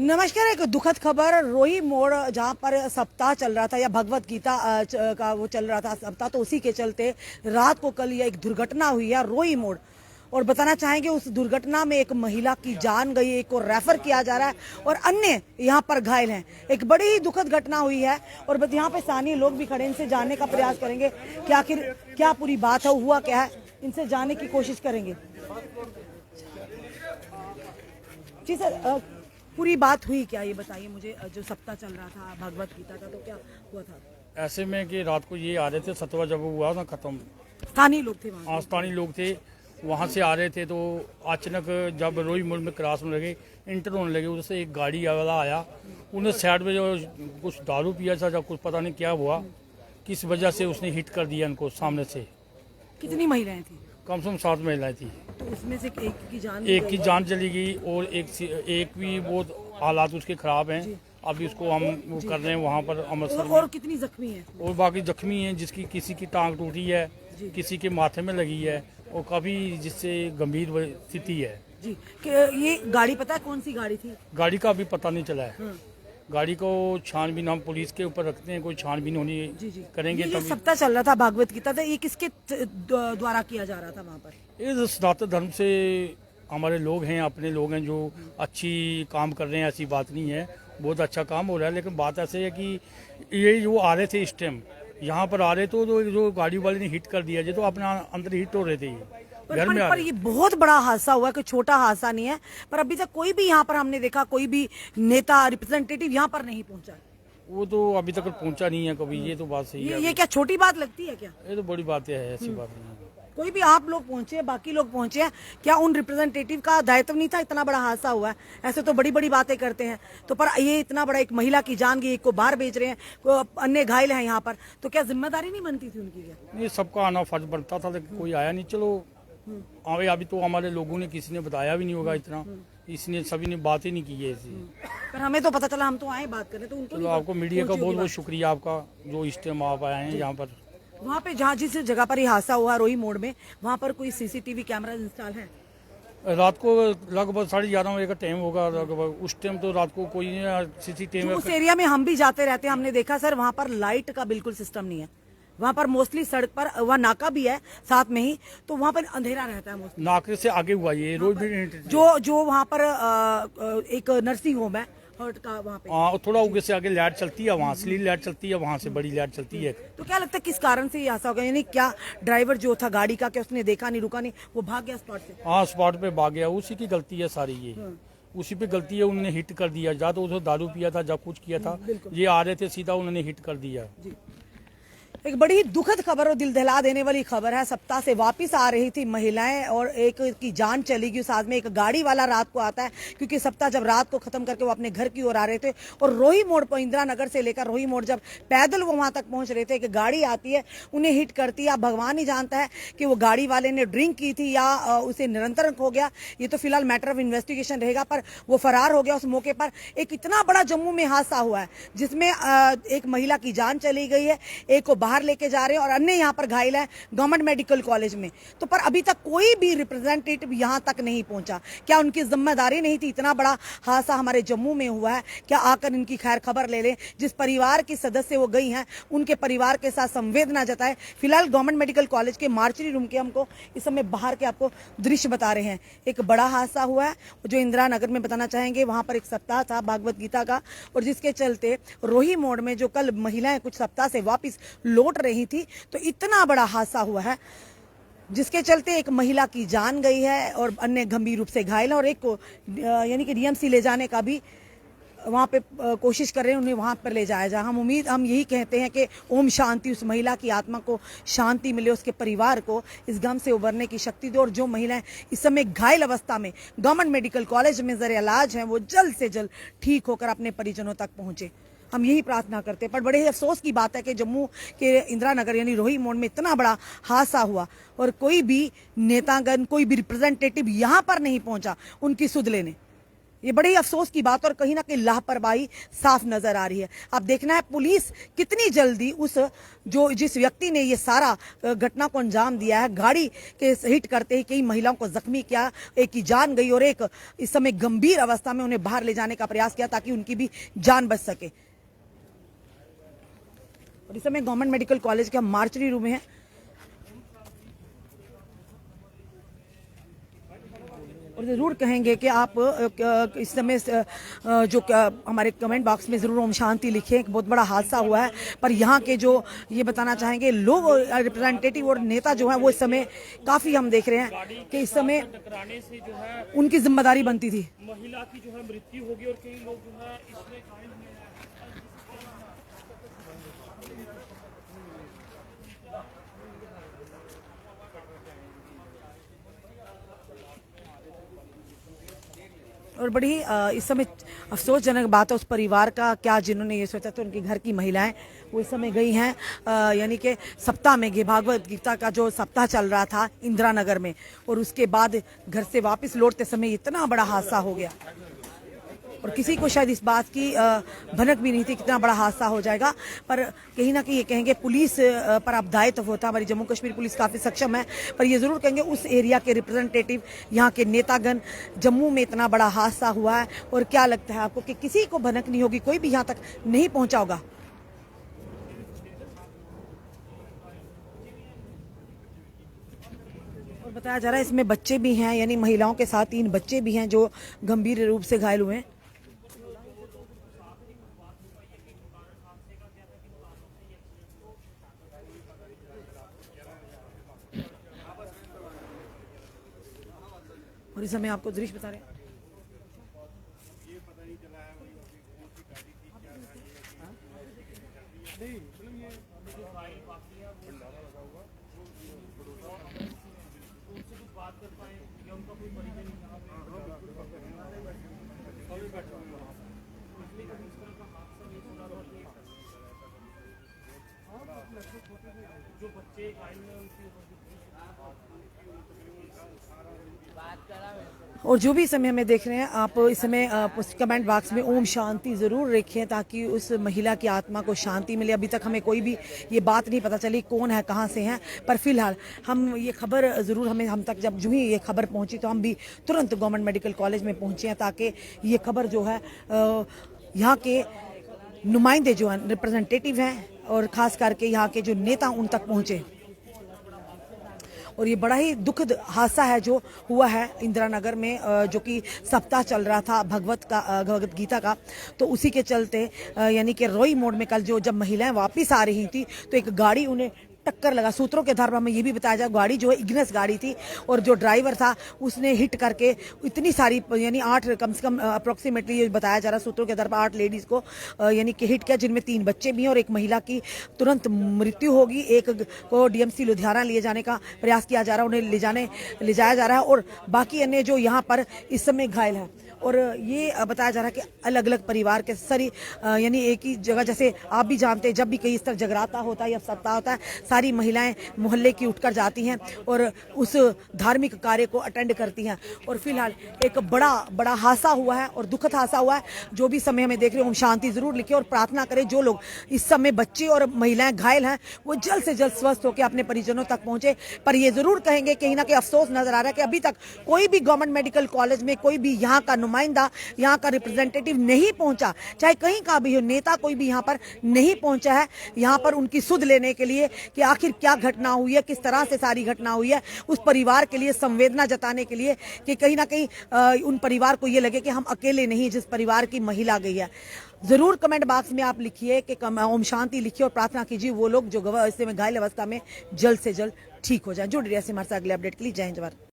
नमस्कार। एक दुखद खबर, रोही मोड़ जहां पर सप्ताह चल रहा था या भगवत गीता का वो चल रहा था सप्ताह, तो उसी के चलते रात को कल यह एक दुर्घटना हुई है रोही मोड़। और बताना चाहेंगे उस दुर्घटना में एक महिला की जान गई, एक को रेफर किया जा रहा है और अन्य यहां पर घायल हैं। एक बड़ी ही दुखद घटना हुई है और बस यहाँ पे स्थानीय लोग भी खड़े, इनसे जानने का प्रयास करेंगे कि आखिर क्या पूरी बात है, हुआ क्या है, इनसे जानने की कोशिश करेंगे। जी सर, पूरी बात हुई क्या, ये बताइए मुझे। जो सप्ताह चल रहा था भगवत गीता का, तो क्या हुआ था? ऐसे में कि रात को ये आ रहे थे, सतवा जब हुआ ना खत्म, स्थानीय लोग थे वहाँ? स्थानीय लोग थे, वहाँ से आ रहे थे। तो अचानक जब रोही मोड़ में क्रॉस होने लगे, इंटर होने लगे, उससे एक गाड़ी वाला आया। उन्हें साइड में जो कुछ दारू पिया था, जब कुछ पता नहीं क्या हुआ, किस वजह से उसने हिट कर दिया इनको सामने से। कितनी महिलाएं थी? कम से कम 7 महिलाएं थी। तो उसमें से एक की जान चली गई और एक भी बहुत हालात उसके खराब हैं। अभी उसको हम वो कर रहे हैं वहाँ पर अमृतसर में। और कितनी जख्मी है? और बाकी जख्मी हैं, जिसकी किसी की टांग टूटी है, किसी के माथे में लगी है और काफी जिससे गंभीर स्थिति है। जी, ये गाड़ी पता है कौन सी गाड़ी थी? गाड़ी का अभी पता नहीं चला है। गाड़ी को छानबीन हम पुलिस के ऊपर रखते हैं, कोई छानबीन होनी करेंगे। ये सप्ताह चल रहा था भागवत गीता था, ये किसके द्वारा किया जा रहा था वहाँ पर? ये सनातन धर्म से हमारे लोग हैं, अपने लोग हैं जो अच्छी काम कर रहे हैं, ऐसी बात नहीं है, बहुत अच्छा काम हो रहा है। लेकिन बात ऐसे है कि ये जो आ रहे थे इस टाइम यहाँ पर आ रहे थे, तो जो गाड़ी वाले ने हिट कर दिया, तो अपने अंदर हिट हो रहे थे घर में। पर ये बहुत बड़ा हादसा हुआ, कोई छोटा हादसा नहीं है। पर अभी तक कोई भी यहाँ पर हमने देखा, कोई भी नेता रिप्रेजेंटेटिव यहाँ पर नहीं पहुंचा। वो तो अभी तक पहुंचा नहीं है कभी। ये तो बात सही है। ये क्या छोटी बात लगती है क्या? ये तो बड़ी बात है, ऐसी बात नहीं है। कोई भी आप लोग पहुंचे, बाकी लोग पहुंचे हैं, क्या उन रिप्रेजेंटेटिव का दायित्व नहीं था? इतना बड़ा हादसा हुआ है, ऐसे तो बड़ी बड़ी बातें करते हैं, तो पर ये इतना बड़ा, एक महिला की जान गई, एक को बाहर बेच रहे हैं, अन्य घायल हैं यहाँ पर, तो क्या जिम्मेदारी नहीं बनती थी उनकी? क्या ये सबका आना फर्ज बनता था, लेकिन कोई आया नहीं। चलो अभी तो हमारे लोगों ने, किसी ने बताया भी नहीं होगा इतना, इसने सभी ने बात ही नहीं की है इसी। पर हमें तो पता चला, हम तो आए बात करने, तो उनको चलो आपको मीडिया का बहुत बहुत शुक्रिया आपका, जो इस टाइम आप आए हैं यहाँ पर। वहाँ पे जहाँ जिस जगह पर ये हादसा हुआ रोही मोड़ में, वहाँ पर कोई सीसीटीवी कैमरा इंस्टॉल है? रात को लगभग 11:30 बजे का टाइम होगा लगभग, उस टाइम तो रात को कोई सीसीटीवी। उस एरिया में हम भी जाते रहते हैं, हमने देखा सर, वहाँ पर लाइट का बिल्कुल सिस्टम नहीं है। वहाँ पर मोस्टली सड़क पर, वहाँ नाका भी है साथ में ही, तो वहाँ पर अंधेरा रहता है मोस्टली। नाके से आगे हुआ ये रोज जो वहाँ पर एक नर्सिंग होम है का, वहाँ पे थोड़ा उगे से आगे लाइट चलती है, वहाँ स्लील लाइट चलती है, वहाँ से बड़ी लाइट चलती है। तो क्या लगता है किस कारण से ये हादसा होगा? यानी क्या ड्राइवर जो था गाड़ी का, क्या उसने देखा नहीं, रुका नहीं, वो भाग गया स्पॉट से? हाँ, स्पॉट पे भाग गया, उसी की गलती है सारी। ये उसी पे गलती है, उन्होंने हिट कर दिया। जा तो उसे दारू पिया था, जब कुछ किया था, ये आ रहे थे सीधा, उन्होंने हिट कर दिया। एक बड़ी ही दुखद खबर और दिल दहला देने वाली खबर है। सप्ताह से वापस आ रही थी महिलाएं और एक की जान चली गई। साथ में एक गाड़ी वाला रात को आता है, क्योंकि सप्ताह जब रात को खत्म करके वो अपने घर की ओर आ रहे थे और रोही मोड़ पर, इंदिरा नगर से लेकर रोही मोड़ जब पैदल वो वहां तक पहुंच रहे थे, एक गाड़ी आती है, उन्हें हिट करती है। अब भगवान ही जानता है कि वो गाड़ी वाले ने ड्रिंक की थी या उसे निरंतर हो गया, ये तो फिलहाल मैटर ऑफ इन्वेस्टिगेशन रहेगा। पर वो फरार हो गया उस मौके पर। एक इतना बड़ा जम्मू में हादसा हुआ है जिसमें एक महिला की जान चली गई है, एक को बाहर लेके जा रहे हैं और अन्य यहाँ पर घायल है गवर्नमेंट मेडिकल कॉलेज में। तो पर अभी तक कोई भी रिप्रेजेंटेटिव यहाँ तक नहीं पहुंचा। क्या उनकी जिम्मेदारी नहीं थी? इतना बड़ा हादसा हमारे जम्मू में हुआ है, क्या आकर इनकी खैर खबर ले लें? जिस परिवार की सदस्य वो गई हैं, उनके परिवार के साथ संवेदना जताए। फिलहाल गवर्नमेंट मेडिकल कॉलेज के मार्चरी रूम के हमको इस समय बाहर के आपको दृश्य बता रहे हैं। एक बड़ा हादसा हुआ है जो इंदिरा नगर में, बताना चाहेंगे वहां पर एक सप्ताह था भागवत गीता का, और जिसके चलते रोही मोड़ में जो कल महिलाएं कुछ सप्ताह से वापस लौट रही थी, तो इतना बड़ा हादसा हुआ है जिसके चलते एक महिला की जान गई है और अन्य गंभीर रूप से घायल है, और एक को यानी कि डीएमसी ले जाने का भी वहां पे कोशिश कर रहे हैं, उन्हें वहां पर ले जाया जाए। हम यही कहते हैं कि ओम शांति, उस महिला की आत्मा को शांति मिले, उसके परिवार को इस गम से उबरने की शक्ति दो, और जो महिलाएं इस समय घायल अवस्था में गवर्नमेंट मेडिकल कॉलेज में ज़र इलाज हैं, वो जल्द से जल्द ठीक होकर अपने परिजनों तक पहुंचे। हम यही प्रार्थना करते हैं। पर बड़े ही अफसोस की बात है कि जम्मू के इंदिरा नगर यानी रोही मोड़ में इतना बड़ा हादसा हुआ और कोई भी नेतागण, कोई भी रिप्रेजेंटेटिव यहाँ पर नहीं पहुंचा उनकी सुध लेने। ये बड़ी अफसोस की बात और कहीं ना कहीं लापरवाही साफ नजर आ रही है। अब देखना है पुलिस कितनी जल्दी जिस व्यक्ति ने ये सारा घटना को अंजाम दिया है, गाड़ी के हिट करते ही कई महिलाओं को जख्मी किया, एक की जान गई और एक इस समय गंभीर अवस्था में उन्हें बाहर ले जाने का प्रयास किया ताकि उनकी भी जान बच सके। और इस समय गवर्नमेंट मेडिकल कॉलेज के हम मार्चरी रूम में हैं और ज़रूर कहेंगे कि आप इस समय जो हमारे कमेंट बॉक्स में ज़रूर ओम शांति लिखें। एक बहुत बड़ा हादसा हुआ है, पर यहाँ के जो ये बताना चाहेंगे लोग रिप्रेजेंटेटिव और नेता जो हैं वो इस समय काफ़ी हम देख रहे हैं कि इस समय टकराने से जो है उनकी जिम्मेदारी बनती थी। महिला की जो है मृत्यु होगी और कई लोग जो है इसमें घायल हुए हैं। और बड़ी इस समय अफसोसजनक बात है उस परिवार का, क्या जिन्होंने ये सोचा था उनके घर की महिलाएं वो इस समय गई हैं यानी कि सप्ताह में भागवत गीता का जो सप्ताह चल रहा था इंदिरा नगर में, और उसके बाद घर से वापस लौटते समय इतना बड़ा हादसा हो गया और किसी को शायद इस बात की भनक भी नहीं थी कितना बड़ा हादसा हो जाएगा। पर कहीं ना कहीं ये कहेंगे पुलिस पर अब दायित्व होता है। हमारी जम्मू कश्मीर पुलिस काफ़ी सक्षम है, पर ये ज़रूर कहेंगे उस एरिया के रिप्रेजेंटेटिव, यहाँ के नेतागण, जम्मू में इतना बड़ा हादसा हुआ है और क्या लगता है आपको कि किसी को भनक नहीं होगी, कोई भी यहाँ तक नहीं पहुँचा होगा? और बताया जा रहा है इसमें बच्चे भी हैं, यानी महिलाओं के साथ 3 बच्चे भी हैं जो गंभीर रूप से घायल हुए हैं। और इस समय आपको दृश्य बता रहे हैं। जो बच्चे घायल हुए उनकी और जो भी समय हमें देख रहे हैं आप इस समय कमेंट बॉक्स में ओम शांति ज़रूर लिखें ताकि उस महिला की आत्मा को शांति मिले। अभी तक हमें कोई भी ये बात नहीं पता चली कौन है, कहाँ से हैं, पर फिलहाल हम ये खबर ज़रूर हम तक जब जो ही ये खबर पहुंची तो हम भी तुरंत गवर्नमेंट मेडिकल कॉलेज में पहुंचे हैं ताकि ये खबर जो है यहाँ के नुमाइंदे जो हैं, रिप्रेजेंटेटिव हैं और ख़ास करके यहाँ के जो नेता उन तक पहुँचे। और ये बड़ा ही दुखद हादसा है जो हुआ है इंदिरा नगर में, जो कि सप्ताह चल रहा था भगवत गीता का, तो उसी के चलते यानी कि रोई मोड़ में कल जब महिलाएं वापस आ रही थी तो एक गाड़ी उन्हें टक्कर लगा। सूत्रों के आधार पर हमें ये भी बताया जाए गाड़ी जो है इग्निस गाड़ी थी और जो ड्राइवर था उसने हिट करके इतनी सारी यानी 8 कम से कम अप्रोक्सीमेटली ये बताया जा रहा है सूत्रों के आधार पर 8 लेडीज को यानी कि हिट किया, जिनमें 3 बच्चे भी हैं और एक महिला की तुरंत मृत्यु होगी। एक को डीएमसी लुधियाना लिए जाने का प्रयास किया जा रहा है, उन्हें ले जाया जा रहा है और बाकी अन्य जो यहाँ पर इस समय घायल है। और ये बताया जा रहा है कि अलग अलग परिवार के सारी यानी एक ही जगह, जैसे आप भी जानते हैं जब भी कहीं इस तरह जगराता होता है या सप्ताह होता है सारी महिलाएं मोहल्ले की उठकर जाती हैं और उस धार्मिक कार्य को अटेंड करती हैं। और फिलहाल एक बड़ा हादसा हुआ है और दुखद हादसा हुआ है। जो भी समय हमें देख रहे हो हम शांति जरूर लिखे और प्रार्थना करें जो लोग इस समय बच्चे और महिलाएं घायल हैं वो जल्द से जल्द स्वस्थ होकर अपने परिजनों तक पहुंचे। पर ये जरूर कहेंगे कहीं ना कहीं अफसोस नजर आ रहा है कि अभी तक कोई भी गवर्नमेंट मेडिकल कॉलेज में कोई भी यहाँ का नुमाइंदा, यहाँ का रिप्रेजेंटेटिव नहीं पहुंचा, चाहे कहीं का भी हो, नेता कोई भी यहाँ पर नहीं पहुंचा है यहाँ पर उनकी सुध लेने के लिए कि आखिर क्या घटना हुई है, किस तरह से सारी घटना हुई है, उस परिवार के लिए संवेदना जताने के लिए कि कहीं ना कहीं उन परिवार को ये लगे कि हम अकेले नहीं जिस परिवार की महिला गई है। जरूर कमेंट बॉक्स में आप लिखिए कि ओम शांति लिखिए और प्रार्थना कीजिए वो लोग जो इससे में घायल अवस्था में जल्द से जल्द ठीक हो जाए। जुड़ रहिए हमारे साथ अगले अपडेट के लिए। जय हिंद।